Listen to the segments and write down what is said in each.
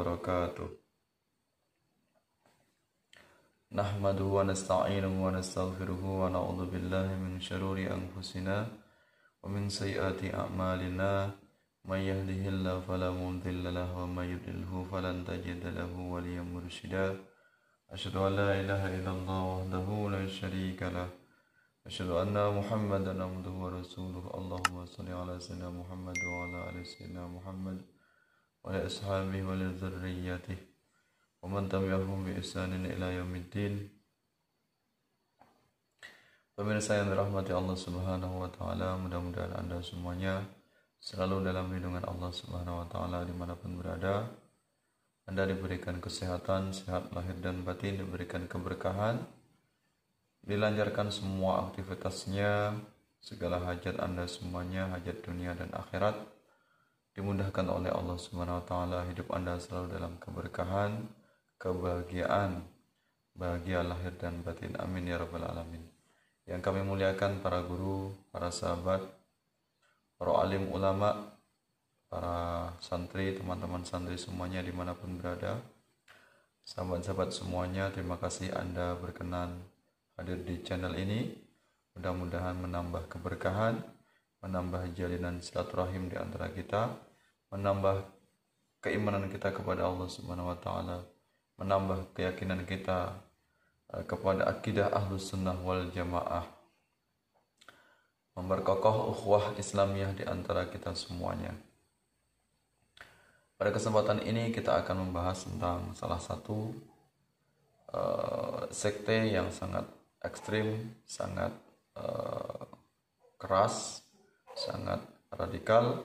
wabarakatuh. Nahmaduhu wa nasta'inuhu wa nastaghfiruhu wa na'udzu billahi min syururi anfusina wa min sayyiati a'malina. May yahdihillahu fala mudilla lahu wa may yudlilhu falan tajida lahu waliyyan mursyida. Asyhadu an la ilaha illallah wahdahu la syarika lah. Asyhadu anna Muhammadan abduhu wa rasuluhu. Allahumma shalli ala sayyidina Muhammad wa ala ali sayyidina Muhammad wa ala ashabihi wa ala dzurriyyatihi wa man tabi'ahum bi ihsanin ila yaumiddin. Pemirsa yang dirahmati Allah Subhanahu wa taala, mudah-mudahan Anda semuanya selalu dalam lindungan Allah Subhanahu wa taala dimanapun berada. Anda diberikan kesehatan, sehat lahir dan batin, diberikan keberkahan, dilancarkan semua aktivitasnya, segala hajat Anda semuanya, hajat dunia dan akhirat dimudahkan oleh Allah Subhanahu wa taala. Hidup Anda selalu dalam keberkahan, kebahagiaan, bahagia lahir dan batin. Amin ya rabbal alamin. Yang kami muliakan para guru, para sahabat, para alim ulama, para santri, teman-teman santri semuanya dimanapun berada, sahabat-sahabat semuanya, terima kasih Anda berkenan hadir di channel ini. Mudah-mudahan menambah keberkahan, menambah jalinan silaturahim di antara kita, menambah keimanan kita kepada Allah Subhanahu wa taala, menambah keyakinan kita kepada akidah Ahlus Sunnah wal Jamaah, memperkokoh ukhuwah Islamiyah di antara kita semuanya. Pada kesempatan ini kita akan membahas tentang salah satu sekte yang sangat ekstrim, sangat keras, sangat radikal,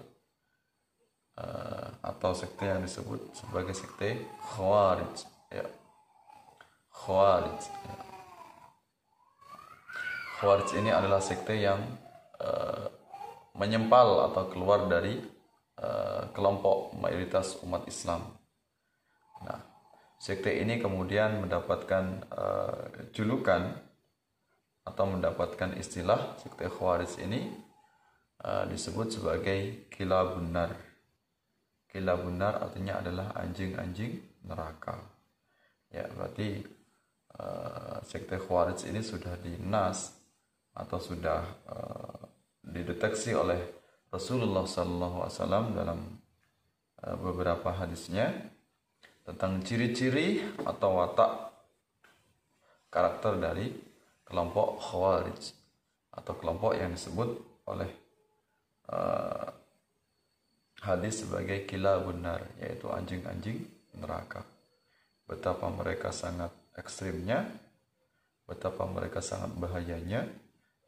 atau sekte yang disebut sebagai sekte Khawarij. Ya. Khawarij. Ya. Khawarij ini adalah sekte yang menyempal atau keluar dari kelompok mayoritas umat Islam. Nah, sekte ini kemudian mendapatkan julukan atau mendapatkan istilah sekte Khawarij ini disebut sebagai kilabun nar. Kilabun nar artinya adalah anjing-anjing neraka. Ya, berarti sekte Khawarij ini sudah dinas atau sudah dideteksi oleh Rasulullah SAW dalam beberapa hadisnya tentang ciri-ciri atau watak karakter dari kelompok Khawarij atau kelompok yang disebut oleh hadis sebagai kilabun nar, yaitu anjing-anjing neraka. Betapa mereka sangat ekstrimnya, betapa mereka sangat bahayanya,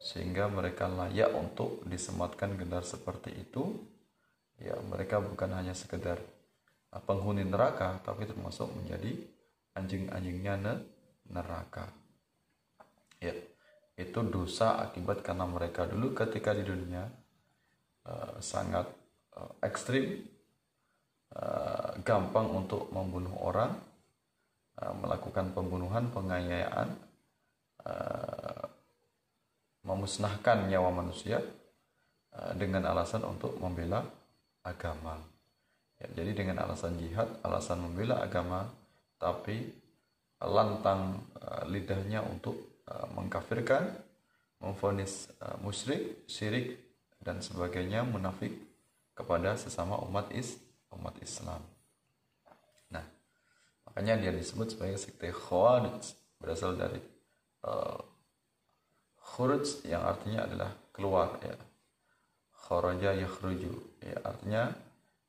sehingga mereka layak untuk disematkan gelar seperti itu. Ya, mereka bukan hanya sekedar penghuni neraka, tapi termasuk menjadi anjing-anjingnya neraka. Ya, itu dosa akibat karena mereka dulu ketika di dunia sangat ekstrim, gampang untuk membunuh orang, melakukan pembunuhan, penganiayaan, memusnahkan nyawa manusia dengan alasan untuk membela agama. Ya, jadi dengan alasan jihad, alasan membela agama, tapi lantang lidahnya untuk mengkafirkan, memvonis musyrik, syirik dan sebagainya, munafik kepada sesama umat Islam. Nah, makanya dia disebut sebagai sekte Khawarij, berasal dari khuruj yang artinya adalah keluar, ya. Kharaja yakhruju, ya, artinya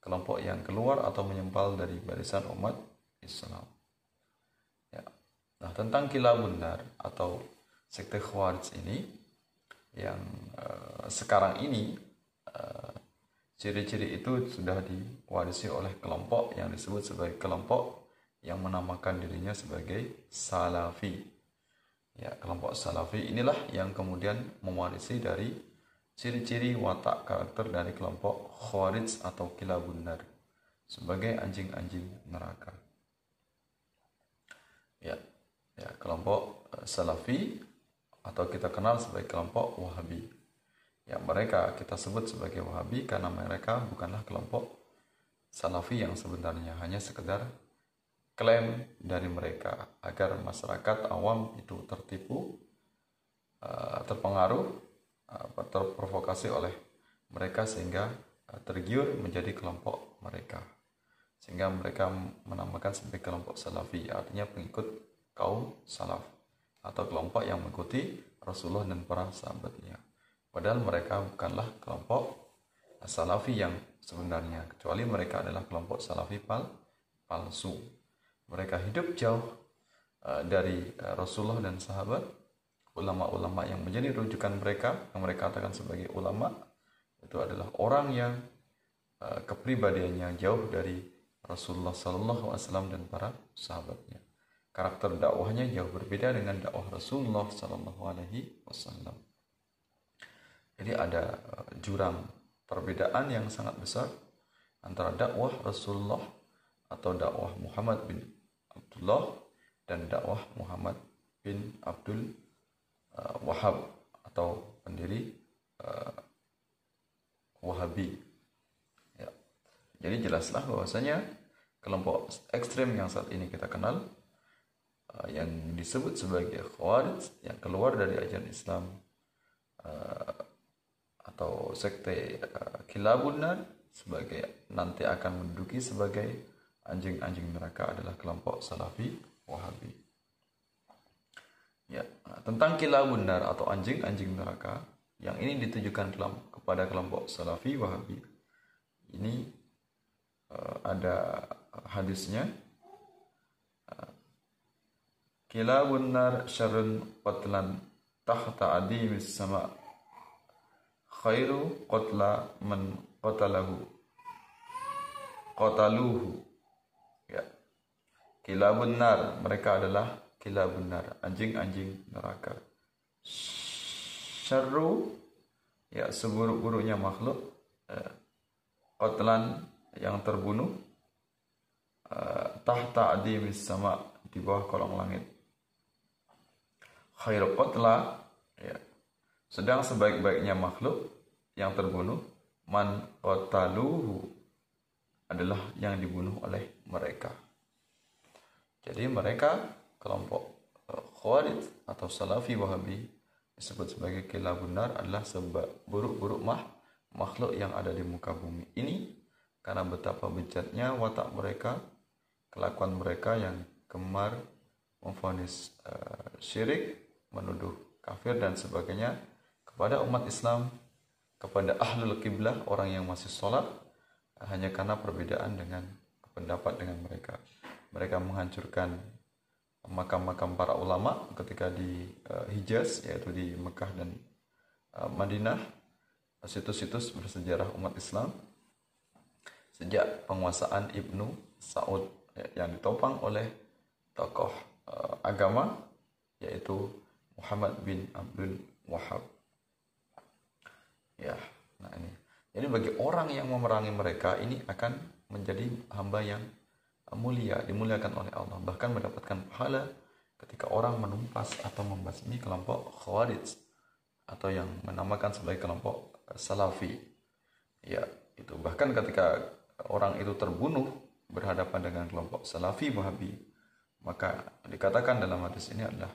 kelompok yang keluar atau menyempal dari barisan umat Islam. Ya. Nah, tentang kilabun nar atau sekte Khawarij ini yang sekarang ini ciri-ciri itu sudah diwarisi oleh kelompok yang disebut sebagai kelompok yang menamakan dirinya sebagai Salafi. Ya, kelompok Salafi inilah yang kemudian mewarisi dari ciri-ciri watak karakter dari kelompok Khawarij atau kilabun nar sebagai anjing-anjing neraka. Ya, kelompok Salafi atau kita kenal sebagai kelompok Wahabi. Ya, mereka kita sebut sebagai Wahabi karena mereka bukanlah kelompok Salafi yang sebenarnya, hanya sekedar klaim dari mereka agar masyarakat awam itu tertipu, terpengaruh, terprovokasi oleh mereka sehingga tergiur menjadi kelompok mereka, sehingga mereka menamakan sebagai kelompok salafi, artinya pengikut kaum salaf atau kelompok yang mengikuti Rasulullah dan para sahabatnya. Padahal mereka bukanlah kelompok salafi yang sebenarnya, kecuali mereka adalah kelompok salafi palsu. Mereka hidup jauh dari Rasulullah dan sahabat. Ulama-ulama yang menjadi rujukan mereka, yang mereka katakan sebagai ulama, itu adalah orang yang kepribadiannya jauh dari Rasulullah SAW dan para sahabatnya. Karakter dakwahnya jauh berbeda dengan dakwah Rasulullah SAW. Jadi ada jurang perbedaan yang sangat besar antara dakwah Rasulullah atau dakwah Muhammad bin Abdullah dan dakwah Muhammad bin Abdul Wahab atau pendiri Wahabi. Ya. Jadi jelaslah bahwasanya kelompok ekstrem yang saat ini kita kenal, yang disebut sebagai Khawarij, yang keluar dari ajaran Islam, atau sekte Kilabun Nar, sebagai nanti akan menduduki sebagai anjing-anjing neraka, adalah kelompok Salafi Wahabi. Ya, tentang Kilabun Nar atau anjing-anjing neraka yang ini ditujukan kepada kelompok Salafi Wahabi. Ini ada hadisnya. Kilabun nar syarrun qatlan tahta adimis sama khairu qatla man qataluhu. Ya. Kilabun nar, mereka adalah kilabun nar, anjing-anjing neraka. Syarru, ya, seburuk-buruknya makhluk, qatlan, yang terbunuh, tahta adimis sama, di bawah kolong langit. Khairu qatla, ya, sedang sebaik-baiknya makhluk yang terbunuh, man qataluhu, adalah yang dibunuh oleh mereka. Jadi mereka kelompok Khawarij atau Salafi Wahabi disebut sebagai kilabun nar, adalah seburuk-buruk makhluk yang ada di muka bumi ini, karena betapa bejatnya watak mereka, kelakuan mereka yang gemar memvonis syirik, menuduh kafir dan sebagainya kepada umat Islam, kepada ahlul qiblah, orang yang masih sholat, hanya karena perbedaan dengan pendapat dengan mereka. Mereka menghancurkan makam-makam para ulama ketika di Hijaz, yaitu di Mekah dan Madinah, situs-situs bersejarah umat Islam, sejak penguasaan Ibnu Saud, yang ditopang oleh tokoh agama, yaitu Muhammad bin Abdul Wahab. Ya, nah ini. Jadi bagi orang yang memerangi mereka, ini akan menjadi hamba yang mulia, dimuliakan oleh Allah, bahkan mendapatkan pahala ketika orang menumpas atau membasmi kelompok Khawarij atau yang menamakan sebagai kelompok Salafi. Ya, itu bahkan ketika orang itu terbunuh berhadapan dengan kelompok Salafi Wahabi, maka dikatakan dalam hadis ini adalah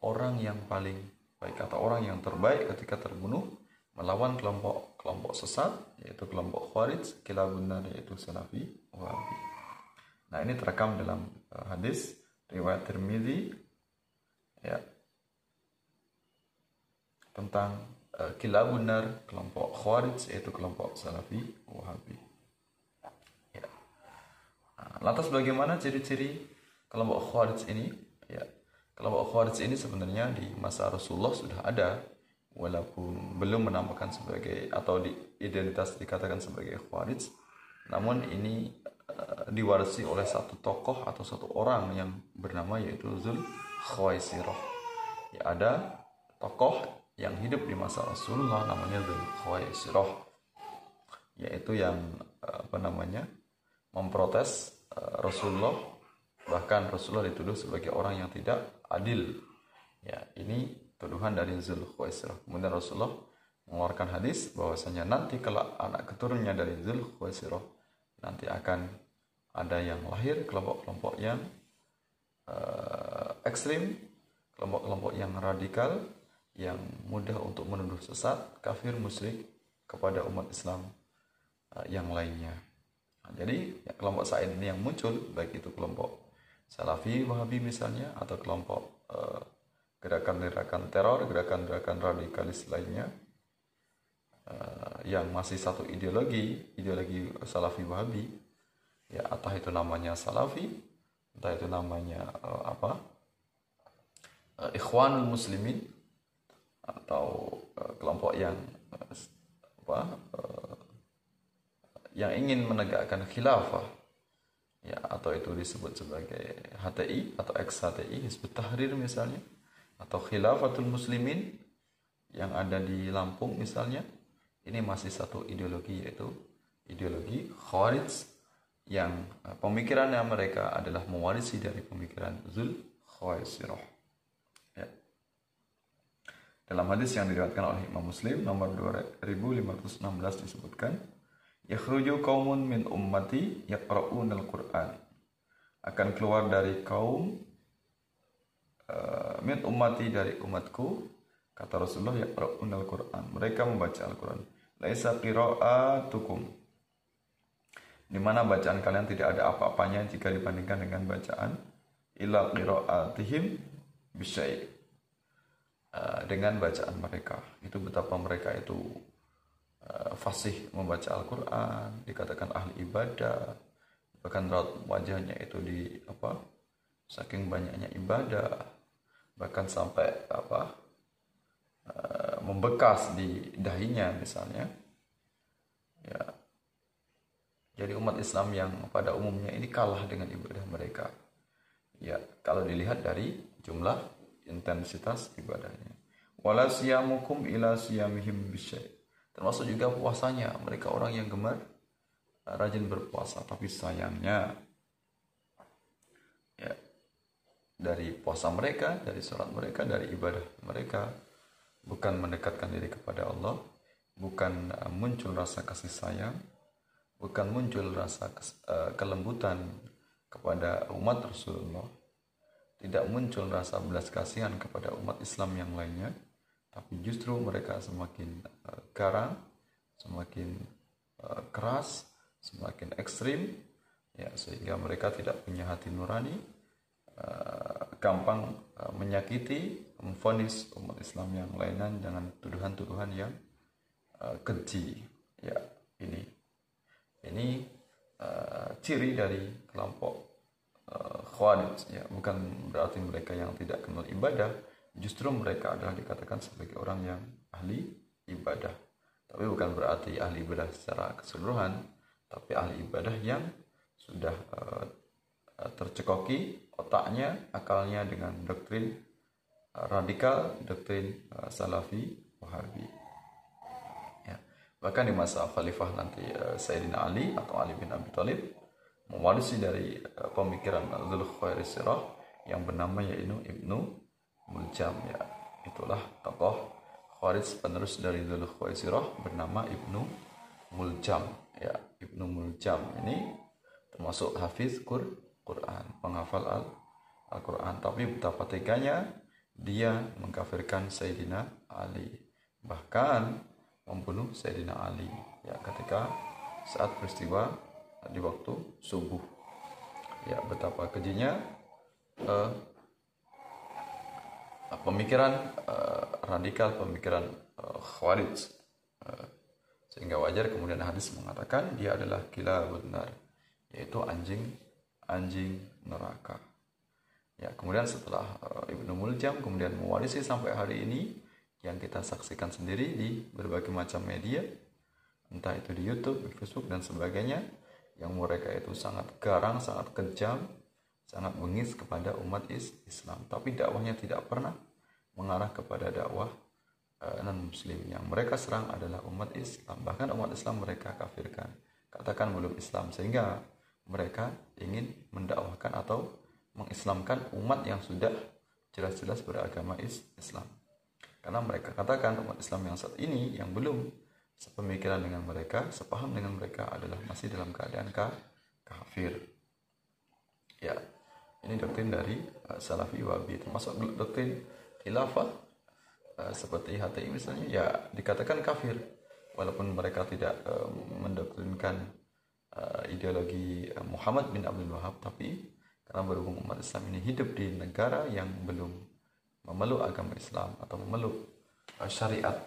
orang yang paling baik atau orang yang terbaik ketika terbunuh melawan kelompok sesat, yaitu kelompok Khawarij, kilabun nar, yaitu Salafi Wahabi. Nah, ini terekam dalam hadis riwayat Tirmidzi, ya, tentang kilabun nar, kelompok Khawarij, yaitu kelompok Salafi Wahabi. Ya. Nah, lantas bagaimana ciri-ciri kelompok Khawarij ini? Ya, kelompok Khawarij ini sebenarnya di masa Rasulullah sudah ada, walaupun belum menamakan sebagai atau identitas dikatakan sebagai Khawarij, namun ini diwarisi oleh satu tokoh atau satu orang yang bernama yaitu Dzul Khuwaisirah. Ya, ada tokoh yang hidup di masa Rasulullah namanya Dzul Khuwaisirah, yaitu yang memprotes Rasulullah, bahkan Rasulullah dituduh sebagai orang yang tidak adil. Ya, ini tuduhan dari Dzul Khuwaisirah. Kemudian Rasulullah mengeluarkan hadis bahwasanya nanti kelak anak keturunannya dari Dzul Khuwaisirah nanti akan Ada yang lahir kelompok-kelompok yang ekstrim, kelompok-kelompok yang radikal, yang mudah untuk menuduh sesat, kafir, musyrik kepada umat Islam yang lainnya. Nah, jadi kelompok Said ini yang muncul, baik itu kelompok Salafi, Wahabi misalnya, atau kelompok gerakan-gerakan teror, gerakan-gerakan radikalis lainnya, yang masih satu ideologi Salafi Wahabi, ya, entah itu namanya Salafi, entah itu namanya Ikhwanul Muslimin, atau kelompok yang yang ingin menegakkan khilafah, ya, atau itu disebut sebagai HTI atau ex-HTI, Hizbut Tahrir misalnya, atau Khilafatul Muslimin yang ada di Lampung misalnya. Ini masih satu ideologi, yaitu ideologi Khawarij, yang pemikirannya mereka adalah mewarisi dari pemikiran Dzul Khawaisirah. Ya. Dalam hadis yang diriwayatkan oleh Imam Muslim nomor 2516 disebutkan, yakhruju qaumun min ummati yaqra'unal Qur'an. Akan keluar dari kaum min ummati, dari umatku, kata Rasulullah, yaqra'unal Qur'an, mereka membaca Al-Qur'an. Laisa qira'atukum, di mana bacaan kalian tidak ada apa-apanya jika dibandingkan dengan bacaan ila qira'atihim bisyai', dengan bacaan mereka. Itu betapa mereka itu fasih membaca Al-Quran, dikatakan ahli ibadah, bahkan raut wajahnya itu saking banyaknya ibadah, bahkan sampai membekas di dahinya misalnya, ya. Jadi umat Islam yang pada umumnya ini kalah dengan ibadah mereka, ya, kalau dilihat dari jumlah intensitas ibadahnya. Wala siyamukum ila siyamihim bisyai', termasuk juga puasanya. Mereka orang yang gemar rajin berpuasa, tapi sayangnya, ya, dari puasa mereka, dari sholat mereka, dari ibadah mereka, bukan mendekatkan diri kepada Allah, bukan muncul rasa kasih sayang, bukan muncul rasa kelembutan kepada umat Rasulullah, tidak muncul rasa belas kasihan kepada umat Islam yang lainnya, tapi justru mereka semakin garang, semakin keras, semakin ekstrim, ya, sehingga mereka tidak punya hati nurani, gampang menyakiti, memvonis umat Islam yang lainnya dengan tuduhan-tuduhan yang keji. Ya, ini ciri dari kelompok Khawarij, ya. Bukan berarti mereka yang tidak kenal ibadah, justru mereka adalah dikatakan sebagai orang yang ahli ibadah. Tapi bukan berarti ahli ibadah secara keseluruhan, tapi ahli ibadah yang sudah tercekoki otaknya, akalnya dengan doktrin radikal, doktrin Salafi Wahabi. Ya. Bahkan di masa Khalifah nanti Sayyidina Ali atau Ali bin Abi Thalib mewarisi dari pemikiran Dzul Khawaisirah yang bernama yaitu Ibnu Muljam, ya. Itulah tokoh Khawarij penerus dari Dzul Khawaisirah bernama Ibnu Muljam, ya. Ibnu Muljam ini termasuk hafiz Quran, penghafal Al-Quran, tapi betapa teganya dia mengkafirkan Sayyidina Ali, bahkan membunuh Sayyidina Ali, ya, ketika saat peristiwa di waktu subuh, ya. Betapa kejinya pemikiran radikal, pemikiran Khawarij, sehingga wajar kemudian hadis mengatakan dia adalah kilabun nar, yaitu anjing neraka. Ya, kemudian setelah Ibnu Muljam kemudian mewarisi sampai hari ini, yang kita saksikan sendiri di berbagai macam media, entah itu di YouTube, di Facebook dan sebagainya, yang mereka itu sangat garang, sangat kejam, sangat bengis kepada umat Islam, tapi dakwahnya tidak pernah mengarah kepada dakwah non-muslim. Yang mereka serang adalah umat Islam, bahkan umat Islam mereka kafirkan, katakan belum Islam, sehingga mereka ingin mendakwahkan atau mengislamkan umat yang sudah jelas-jelas beragama Islam. Karena mereka katakan umat Islam yang saat ini yang belum sepemikiran dengan mereka, sepaham dengan mereka adalah masih dalam keadaan kafir. Ini doktrin dari Salafi Wahabi, termasuk doktrin khilafah seperti HTI misalnya, ya dikatakan kafir walaupun mereka tidak mendoktrinkan ideologi Muhammad bin Abdul Wahab, tapi karena berhubung umat Islam ini hidup di negara yang belum memeluk agama Islam atau memeluk syariat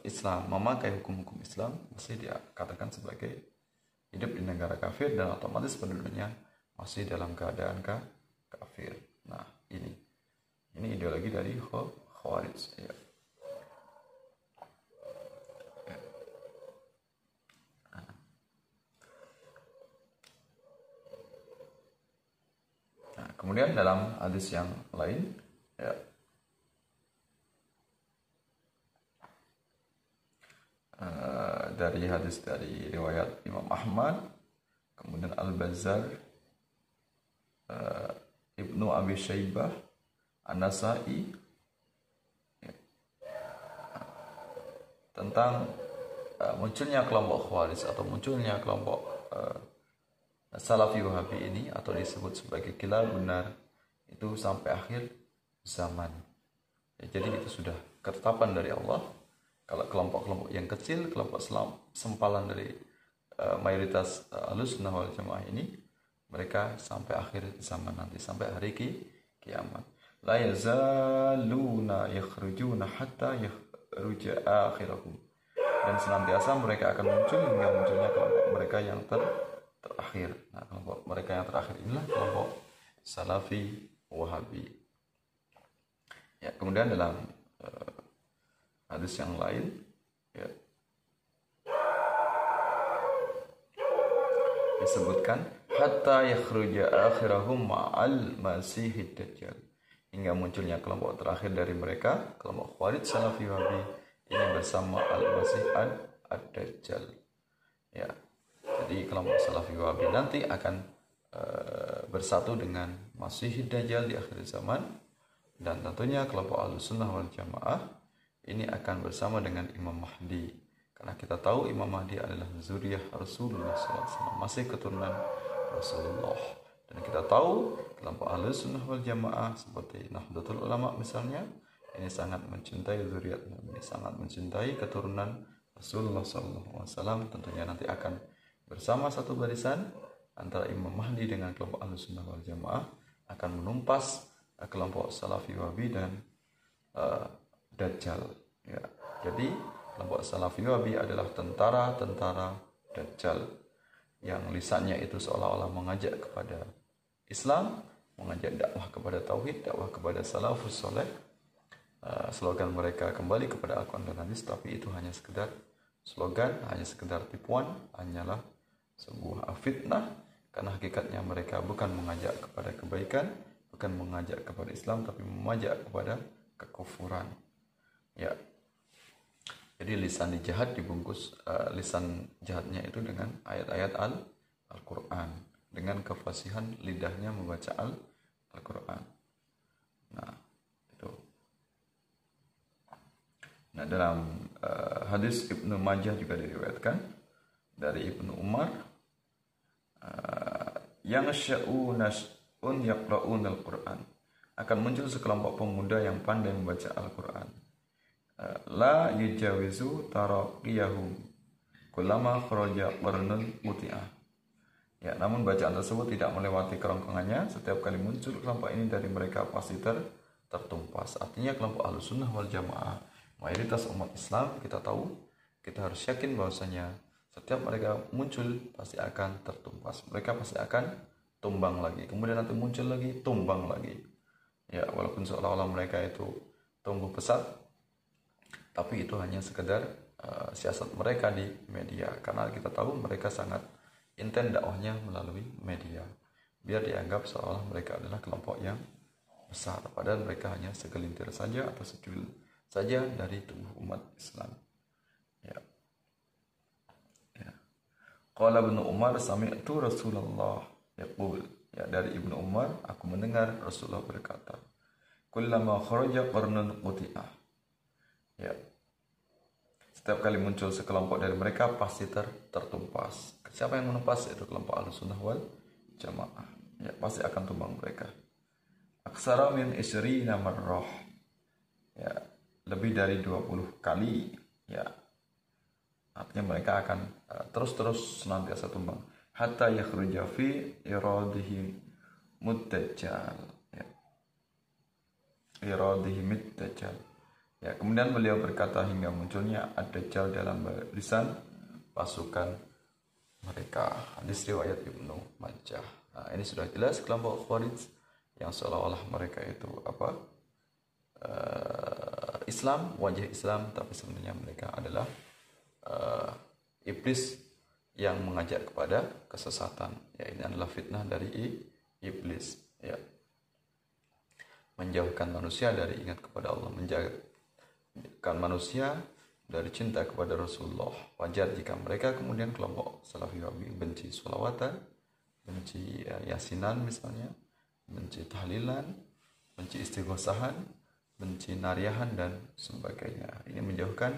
Islam, memakai hukum-hukum Islam, masih dia katakan sebagai hidup di negara kafir dan otomatis penduduknya masih dalam keadaan kafir. Nah, ini ideologi dari Khawarij. Ya. Nah, kemudian dalam hadis yang lain, ya, dari hadis dari riwayat Imam Ahmad, kemudian Al-Bazzar, Ibnu Abi Syaibah, An-Nasai, ya, tentang munculnya kelompok Khawarij atau munculnya kelompok Salafi Wahabi ini, atau disebut sebagai kilabun nar, itu sampai akhir zaman. Ya, jadi itu sudah ketetapan dari Allah. Kalau kelompok-kelompok yang kecil, kelompok sempalan dari mayoritas Ahlussunnah wal Jamaah ini, mereka sampai akhir zaman nanti, sampai hari kiamat. La yazaluna yakhrujuna hatta yakhruja akhirahum. Dan senantiasa mereka akan muncul hingga munculnya kelompok mereka yang terakhir. Nah, kelompok mereka yang terakhir inilah kelompok Salafi Wahabi. Ya, kemudian dalam hadis yang lain, ya, disebutkan hatta yakhruja akhirahum ma'al masihid dajjal, hingga munculnya kelompok terakhir dari mereka, kelompok Khawarij Salafi Wahabi ini bersama al-masih ad-dajjal. Ya, jadi kelompok Salafi Wahabi nanti akan bersatu dengan Masih Dajjal di akhir zaman, dan tentunya kelompok Ahlussunnah wal Jamaah ini akan bersama dengan Imam Mahdi, karena kita tahu Imam Mahdi adalah zuriyah Rasulullah SAW, masih keturunan Rasulullah. Dan kita tahu kelompok Ahlussunnah wal Jamaah seperti Nahdlatul Ulama misalnya, ini sangat mencintai zuriat Nabi, sangat mencintai keturunan Rasulullah SAW. Tentunya nanti akan bersama satu barisan antara Imam Mahdi dengan kelompok Ahlussunnah wal Jamaah, akan menumpas kelompok Salafi Wahabi dan Dajjal. Ya, jadi kelompok Salafi Wahabi adalah tentara-tentara Dajjal yang lisannya itu seolah-olah mengajak kepada Islam, mengajak dakwah kepada tauhid, dakwah kepada salafus soleh. Slogan mereka kembali kepada Al-Quran dan Hadis, tapi itu hanya sekedar slogan, hanya sekedar tipuan, hanyalah sebuah fitnah, karena hakikatnya mereka bukan mengajak kepada kebaikan, bukan mengajak kepada Islam, tapi mengajak kepada kekufuran. Ya, jadi lisan jahat dibungkus lisan jahatnya itu dengan ayat-ayat Al-Quran, dengan kefasihan lidahnya membaca Al-Quran. Nah, itu. Nah, dalam hadis Ibnu Majah juga diriwayatkan dari Ibnu Umar, yang sya'un yaqra'un al-Quran, akan muncul sekelompok pemuda yang pandai membaca Al-Quran. La yujawizu taraqiyahum kullama kharaja qarnun muti'ah. Ya, namun bacaan tersebut tidak melewati kerongkongannya. Setiap kali muncul kelompok ini dari mereka pasti tertumpas. Artinya kelompok Ahlussunnah wal Jamaah, mayoritas umat Islam, kita tahu, kita harus yakin bahwasanya setiap mereka muncul pasti akan tertumpas. Mereka pasti akan tumbang lagi. Kemudian nanti muncul lagi, tumbang lagi. Ya, walaupun seolah-olah mereka itu tumbuh pesat, tapi itu hanya sekedar siasat mereka di media, karena kita tahu mereka sangat intens dakwahnya melalui media, biar dianggap seolah mereka adalah kelompok yang besar, padahal mereka hanya segelintir saja atau secuil saja dari tubuh umat Islam. Ya. Ya. Qala Ibnu Umar sami'tu Rasulullah yaqul. Ya, dari Ibnu Umar, aku mendengar Rasulullah berkata, kullama kharaja qarnun quti'ah. Ya. Setiap kali muncul sekelompok dari mereka pasti tertumpas. Siapa yang menumpas? Itu kelompok Ahlussunnah wal Jamaah. Ya, pasti akan tumbang mereka. aksara min isrina marrah, ya, lebih dari 20 kali, ya. Artinya mereka akan terus-terus senantiasa tumbang hatta yakhruja fi iradihi muddajjal, ya. Iradihi muddajjal. Ya, kemudian beliau berkata hingga munculnya ad-dajjal dalam barisan pasukan mereka. Hadis riwayat Ibnu Majah. Nah, ini sudah jelas kelompok Khawarij yang seolah-olah mereka itu Islam, wajah Islam, tapi sebenarnya mereka adalah iblis yang mengajak kepada kesesatan. Ya, ini adalah fitnah dari iblis, ya. Menjauhkan manusia dari ingat kepada Allah, menjauhkan manusia dari cinta kepada Rasulullah. Wajar jika mereka kemudian kelompok Salafi Wahabi benci sholawatan, benci yasinan misalnya, benci tahlilan, benci istighosahan, benci nariyahan dan sebagainya. Ini menjauhkan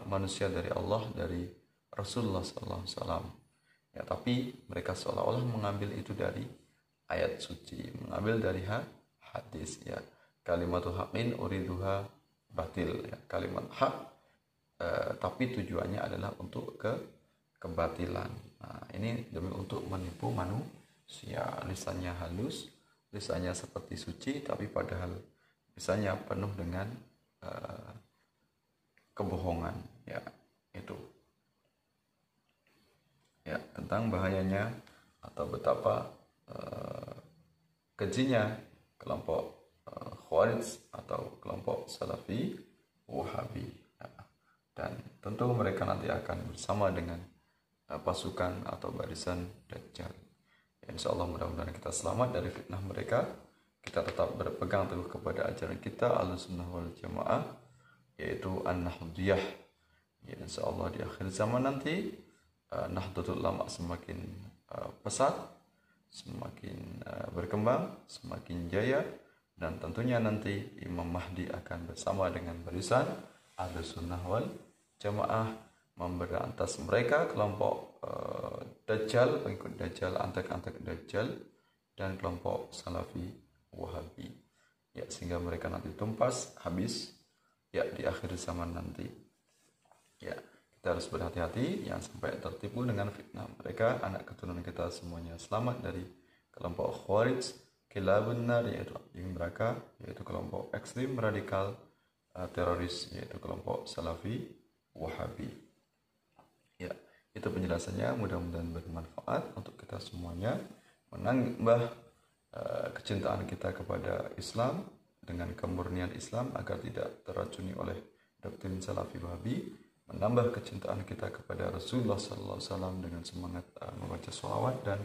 manusia dari Allah, dari Rasulullah SAW. Ya, tapi mereka seolah-olah mengambil itu dari ayat suci, mengambil dari hadis, ya. Kalimatul haqqin uriduha batil, ya. Kalimat hak, tapi tujuannya adalah untuk kebatilan. Nah, ini demi untuk menipu manusia. Lisannya halus, lisannya seperti suci, tapi padahal lisannya penuh dengan kebohongan, ya. Itu, ya, tentang bahayanya atau betapa kejinya kelompok Khawarij atau kelompok Salafi Wahabi, ya. Dan tentu mereka nanti akan bersama dengan pasukan atau barisan Dajjal, ya. Insya Allah mudah-mudahan kita selamat dari fitnah mereka. Kita tetap berpegang teguh kepada ajaran kita Ahlussunnah wal Jamaah, yaitu An-Nahdliyah, ya. Insya Allah di akhir zaman nanti Nahdlatul Ulama semakin pesat, semakin berkembang, semakin jaya, dan tentunya nanti Imam Mahdi akan bersama dengan barisan Ahlussunnah wal Jamaah memberantas mereka, kelompok Dajjal, pengikut Dajjal, antek-antek Dajjal, dan kelompok Salafi Wahabi, ya, sehingga mereka nanti tumpas habis, ya, di akhir zaman nanti, ya. Kita harus berhati-hati jangan sampai tertipu dengan fitnah mereka. Anak keturunan kita semuanya selamat dari kelompok Khawarij, kilabun nar, yaitu mereka, yaitu kelompok ekstrim radikal teroris, yaitu kelompok Salafi Wahabi, ya. Itu penjelasannya, mudah-mudahan bermanfaat untuk kita semuanya, menambah kecintaan kita kepada Islam dengan kemurnian Islam agar tidak teracuni oleh doktrin Salafi Wahabi, menambah kecintaan kita kepada Rasulullah SAW dengan semangat membaca sholawat dan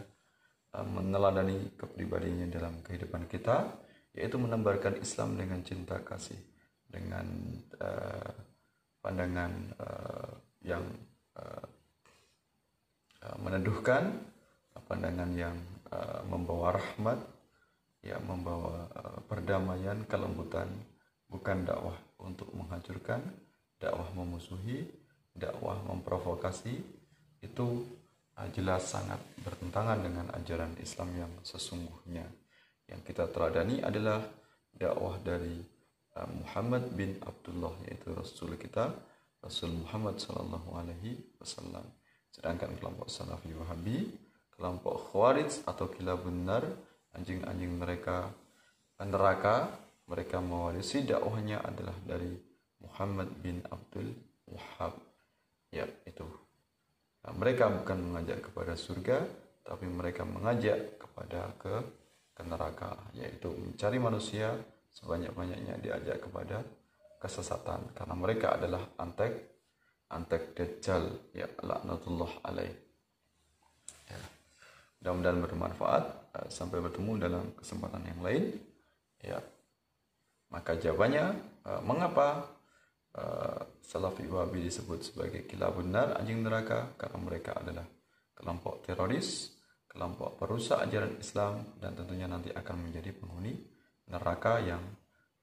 meneladani kepribadiannya dalam kehidupan kita, yaitu menebarkan Islam dengan cinta kasih, dengan pandangan yang meneduhkan, pandangan yang membawa rahmat, ya, membawa perdamaian, kelembutan, bukan dakwah untuk menghancurkan, dakwah memusuhi, dakwah memprovokasi. Itu jelas sangat bertentangan dengan ajaran Islam yang sesungguhnya. Yang kita teladani adalah dakwah dari Muhammad bin Abdullah, yaitu Rasul kita, Rasul Muhammad SAW. Sedangkan kelompok Salafi Wahabi, kelompok Khawarij atau kilabun nar, anjing-anjing mereka neraka, mereka mewarisi dakwahnya adalah dari Muhammad bin Abdul Wahhab, ya, itu. Nah, mereka bukan mengajak kepada surga, tapi mereka mengajak kepada ke neraka, yaitu mencari manusia sebanyak-banyaknya diajak kepada kesesatan, karena mereka adalah antek Dajjal, ya, laknatullah alaih, ya. Mudah-mudahan bermanfaat. Sampai bertemu dalam kesempatan yang lain, ya. Maka jawabannya, mengapa Salafi Wahabi disebut sebagai kilabun nar, anjing neraka? Karena mereka adalah kelompok teroris, kelompok perusak ajaran Islam, dan tentunya nanti akan menjadi penghuni neraka yang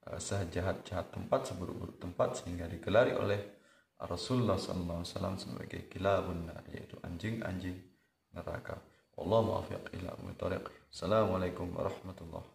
sejahat-jahat tempat, seburuk-buruk tempat, sehingga digelari oleh Rasulullah SAW sebagai kilabun nar, yaitu anjing-anjing neraka. Wallahu muwaffiq ila aqwamit thoriq. Assalamualaikum warahmatullahi